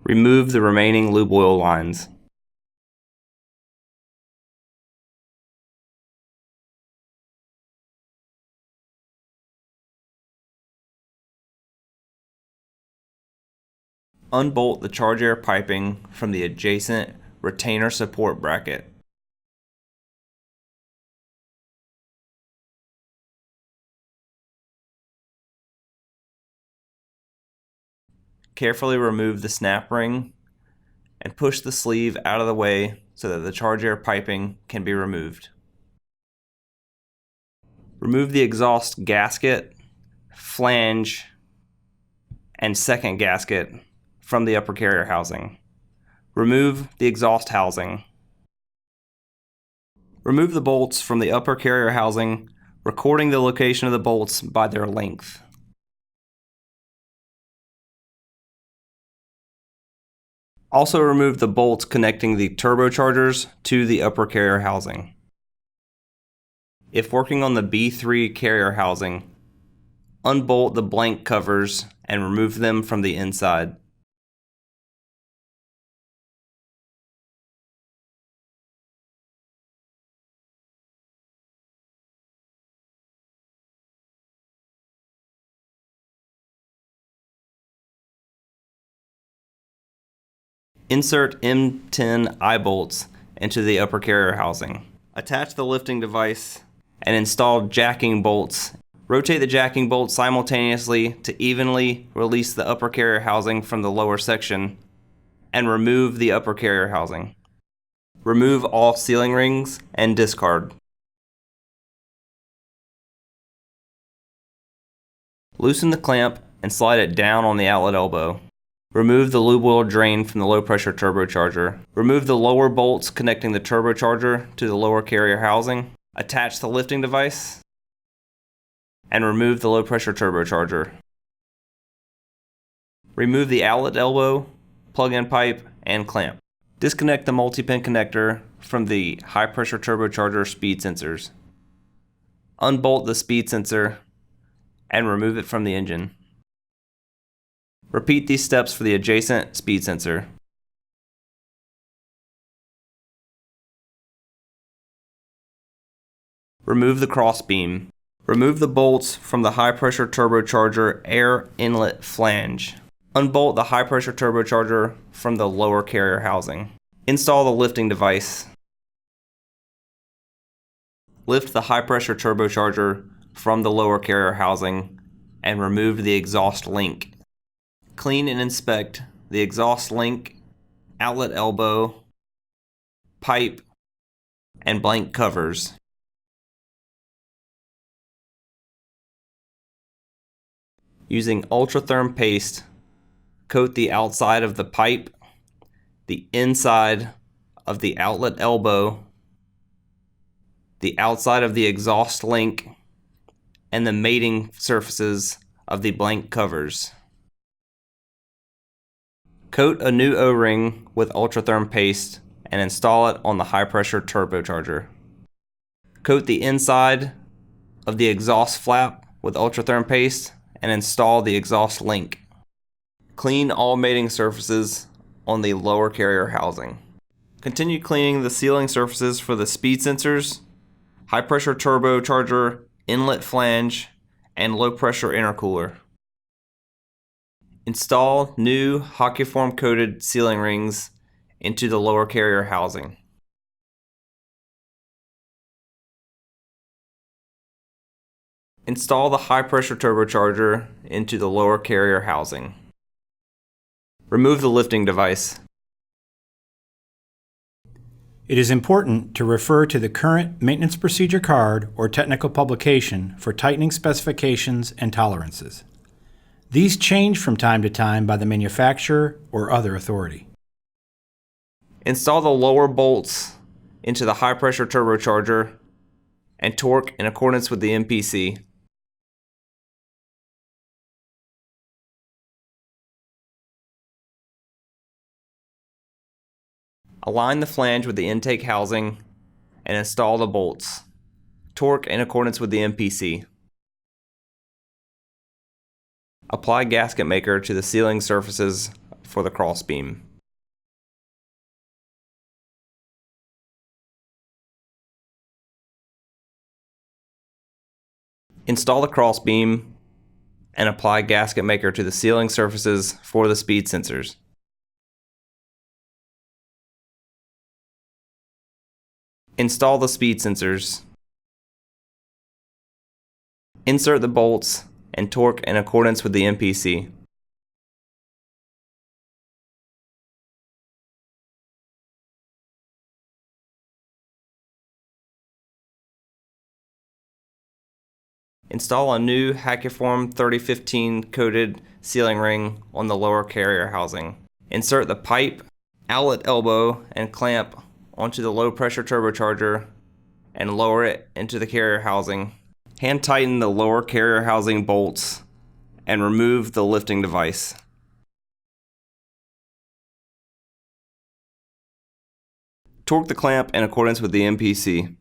Remove the remaining lube oil lines. Unbolt the charge air piping from the adjacent retainer support bracket. Carefully remove the snap ring and push the sleeve out of the way so that the charge air piping can be removed. Remove the exhaust gasket, flange, and second gasket from the upper carrier housing. Remove the exhaust housing. Remove the bolts from the upper carrier housing, recording the location of the bolts by their length. Also remove the bolts connecting the turbochargers to the upper carrier housing. If working on the B3 carrier housing, unbolt the blank covers and remove them from the inside. Insert M10 eye bolts into the upper carrier housing. Attach the lifting device and install jacking bolts. Rotate the jacking bolts simultaneously to evenly release the upper carrier housing from the lower section and remove the upper carrier housing. Remove all sealing rings and discard. Loosen the clamp and slide it down on the outlet elbow. Remove the lube oil drain from the low pressure turbocharger. Remove the lower bolts connecting the turbocharger to the lower carrier housing. Attach the lifting device and remove the low pressure turbocharger. Remove the outlet elbow, plug-in pipe, and clamp. Disconnect the multi-pin connector from the high pressure turbocharger speed sensors. Unbolt the speed sensor and remove it from the engine. Repeat these steps for the adjacent speed sensor. Remove the crossbeam. Remove the bolts from the high pressure turbocharger air inlet flange. Unbolt the high pressure turbocharger from the lower carrier housing. Install the lifting device. Lift the high pressure turbocharger from the lower carrier housing and remove the exhaust link. Clean and inspect the exhaust link, outlet elbow, pipe, and blank covers. Using Ultratherm paste, coat the outside of the pipe, the inside of the outlet elbow, the outside of the exhaust link, and the mating surfaces of the blank covers. Coat a new O-ring with Ultratherm paste and install it on the high pressure turbocharger. Coat the inside of the exhaust flap with Ultratherm paste and install the exhaust link. Clean all mating surfaces on the lower carrier housing. Continue cleaning the sealing surfaces for the speed sensors, high pressure turbocharger, inlet flange, and low pressure intercooler. Install new hockey form coated sealing rings into the lower carrier housing. Install the high pressure turbocharger into the lower carrier housing. Remove the lifting device. It is important to refer to the current maintenance procedure card or technical publication for tightening specifications and tolerances. These change from time to time by the manufacturer or other authority. Install the lower bolts into the high pressure turbocharger and torque in accordance with the MPC. Align the flange with the intake housing and install the bolts. Torque in accordance with the MPC. Apply gasket maker to the sealing surfaces for the crossbeam. Install the crossbeam and apply gasket maker to the sealing surfaces for the speed sensors. Install the speed sensors. Insert the bolts and torque in accordance with the MPC. Install a new Hackiform 3015 coated sealing ring on the lower carrier housing. Insert the pipe, outlet elbow, and clamp onto the low pressure turbocharger and lower it into the carrier housing. Hand tighten the lower carrier housing bolts and remove the lifting device. Torque the clamp in accordance with the MPC.